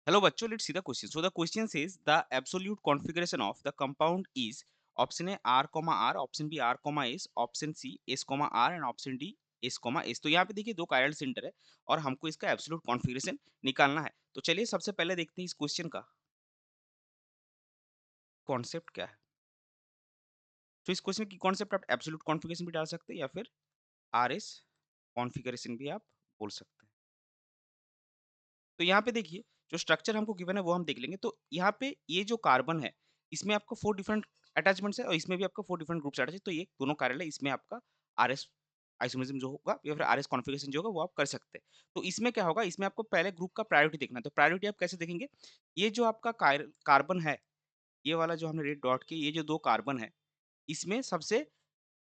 Hello बच्चों, let's see the question. So the question says the absolute configuration of the compound is option A R, R, option B R, S, option C S, R and option D S, S. तो यहाँ पे देखिए दो chiral centre है और हमको इसका absolute configuration निकालना है। तो चलिए सबसे पहले देखते हैं इस क्वेश्चन का कॉन्सेप्ट क्या है। तो इस क्वेश्चन की कॉन्सेप्ट आप एब्सोल्यूट कॉन्फ़िगरेशन भी डाल सकते हैं या फिर आरएस कॉन्फ़िगरेशन भी आप बोल सकते हैं। तो यहाँ पे देखिए, जो स्ट्रक्चर हमको गिवन है वो हम देख लेंगे। तो यहाँ पे ये जो कार्बन है, इसमें आपको 4 डिफरेंट अटैचमेंट्स है और इसमें भी आपका 4 डिफरेंट ग्रुप्स अटैच है। तो ये दोनों कार्बन है, इसमें आपका आरएस आइसोमरिज्म जो होगा या फिर आरएस कॉन्फ़िगरेशन जो होगा वो आप कर सकते हैं। तो इसमें क्या होगा, इसमें आपको पहले ग्रुप का प्रायोरिटी देखना है। तो प्रायोरिटी आप कैसे देखेंगे? ये जो आपका कार्बन है, ये वाला जो हमने रेड डॉट किया, ये जो 2 कार्बन है, इसमें सबसे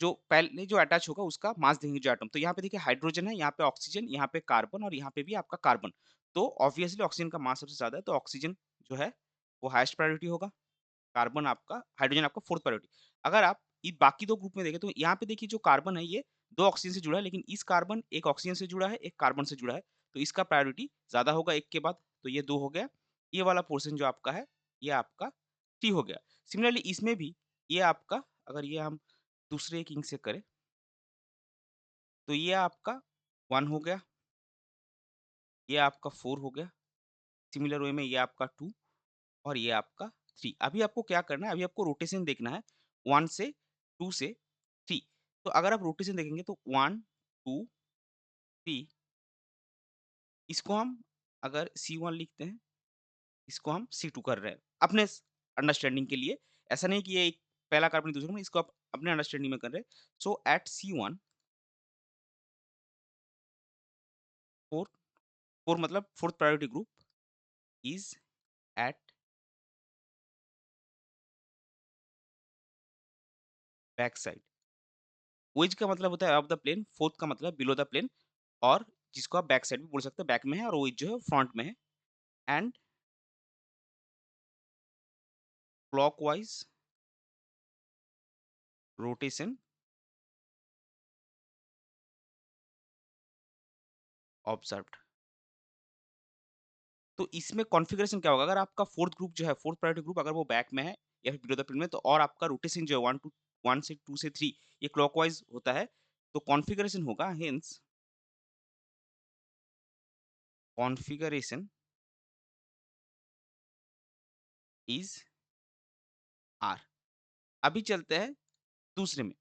जो पहले जो अटैच होगा उसका मास देंगे जो एटम। तो यहाँ पे देखिए हाइड्रोजन है, यहाँ पे ऑक्सीजन, यहाँ पे कार्बन और यहाँ पे भी आपका कार्बन। तो ऑब्वियसली ऑक्सीजन का मास सबसे ज़्यादा है, तो ऑक्सीजन जो है वो हाईएस्ट प्रायोरिटी होगा। कार्बन आपका हाइड्रोजन आपका 4th प्रायोरिटी। अगर आप ये बाकी 2 ग्रुप में देखें तो यहाँ पे देखिए जो कार्बन है ये 2 ऑक्सीजन से जुड़ा है, लेकिन इस कार्बन एक ऑक्सीजन से जुड़ा है, एक कार्बन से जुड़ा है। तो इसका प्रायोरिटी ज़्यादा होगा एक के बाद, तो ये 2 हो गया। ये वाला पोर्शन जो आपका है, ये आपका 3 हो गया। सिमिलरली इसमें भी ये आपका, अगर ये हम दूसरे एक इंक से करें तो ये आपका 1 हो गया, ये आपका 4 हो गया, सिमिलर वे में ये आपका 2 और ये आपका 3। अभी आपको क्या करना है, अभी आपको रोटेशन देखना है 1 से 2 से 3। तो अगर आप रोटेशन देखेंगे तो 1, 2, 3, इसको हम अगर C1 लिखते हैं, इसको हम C2 कर रहे हैं, अपने स अंडरस्टैंडिंग के लिए। ऐसा नहीं कि ये एक पहला कार्बन दूसरा कार्बन, इसको आप अपने अंडरस्टैंडिंग में कर रहे हैं। सो एट C1 4, 4 मतलब 4th priority group is at back side. Wedge का मतलब होता है अबव द प्लेन, फोर्थ का मतलब बिलो द प्लेन और जिसको आप बैक साइड भी बोल सकते हैं, बैक में है और वेज जो है फ्रंट में है। And clockwise rotation observed. तो इसमें कॉन्फ़िगरेशन क्या होगा, अगर आपका फोर्थ ग्रुप जो है, फोर्थ प्रायोरिटी ग्रुप अगर वो बैक में है या फिर बिलो द प्लेन में, तो और आपका रोटेशन जो है 1 से 2 से 3 ये क्लॉकवाइज होता है, तो कॉन्फ़िगरेशन होगा हेंस कॉन्फ़िगरेशन इज़ आर। अभी चलते हैं दूसरे में।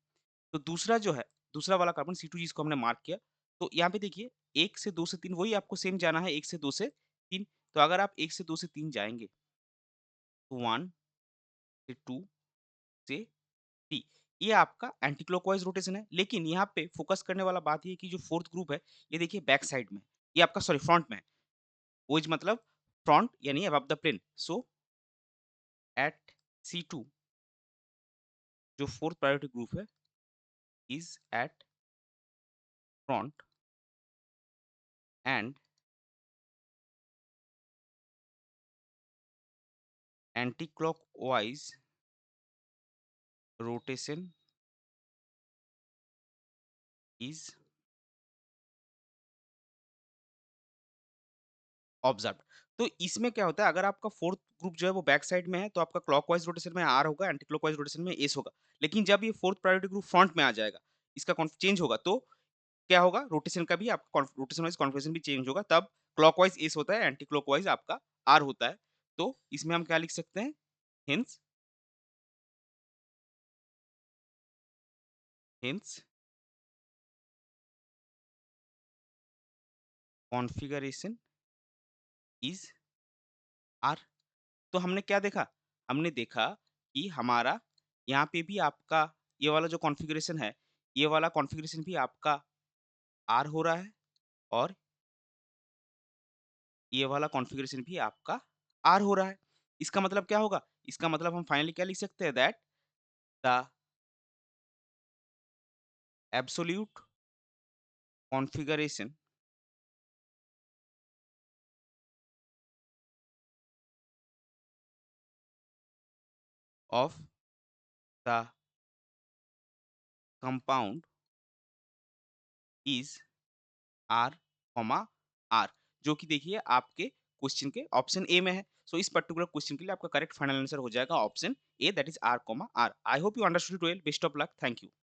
तो दूसरा जो है, दूसरा वाला कार्बन C2 जिसको हमने मार्क किया, तो यहाँ पे देखिए 1 से 2 से 3 वही आपको सेम जाना है 1 से 2 से 3। तो अगर आप 1 से 2 से 3 जाएँगे, तो 1 से 2 से 3 ये आपका एंटी क्लॉकवाइज़ रोटेशन है। लेकिन यहाँ पे फ़ोकस करने वाला बात ये है कि जो 4th ग्रुप है, ये देखिए बैक साइड में है। ये आपका सॉरी फ्रंट में है। ओइज मतलब फ्रंट यानी above the plane. So at C2 जो 4th प्रायोरिटी ग्रुप है is at front and anti clockwise rotation is observed. तो इसमें क्या होता है, अगर आपका 4th ग्रुप जो है वो बैक साइड में है, तो आपका क्लॉकवाइज़ रोटेशन में आर होगा, एंटी क्लॉकवाइज़ रोटेशन में एस होगा। लेकिन जब ये 4th प्रायोरिटी ग्रुप फ्रंट में आ जाएगा, इसका कॉन्फ चेंज होगा, तो क्या होगा, रोटेशन का भी आपका रोटेशन वाइज़ कॉन्फ़िगरेशन भी चेंज होगा। तब क्लॉकवाइज़ एस होता है, एंटी क्लॉकवाइज़ आपका आर होता है। तो इसमें हम क्या लिख सकते हैं? Hence hence configuration is R. तो हमने क्या देखा? हमने देखा कि हमारा यहाँ पे भी आपका ये वाला जो कॉन्फ़िगरेशन है, ये वाला कॉन्फ़िगरेशन भी आपका आर हो रहा है और ये वाला कॉन्फ़िगरेशन भी आपका आर हो रहा है। इसका मतलब क्या होगा? इसका मतलब हम फाइनली क्या लिख सकते हैं that the absolute configuration of the compound is R, R, जो कि देखिए आपके क्वेश्चन के ऑप्शन ए में है। सो इस पर्टिकुलर क्वेश्चन के लिए आपका करेक्ट फाइनल आंसर हो जाएगा option A that is R, R. I hope you understood it well. Best of luck. Thank you.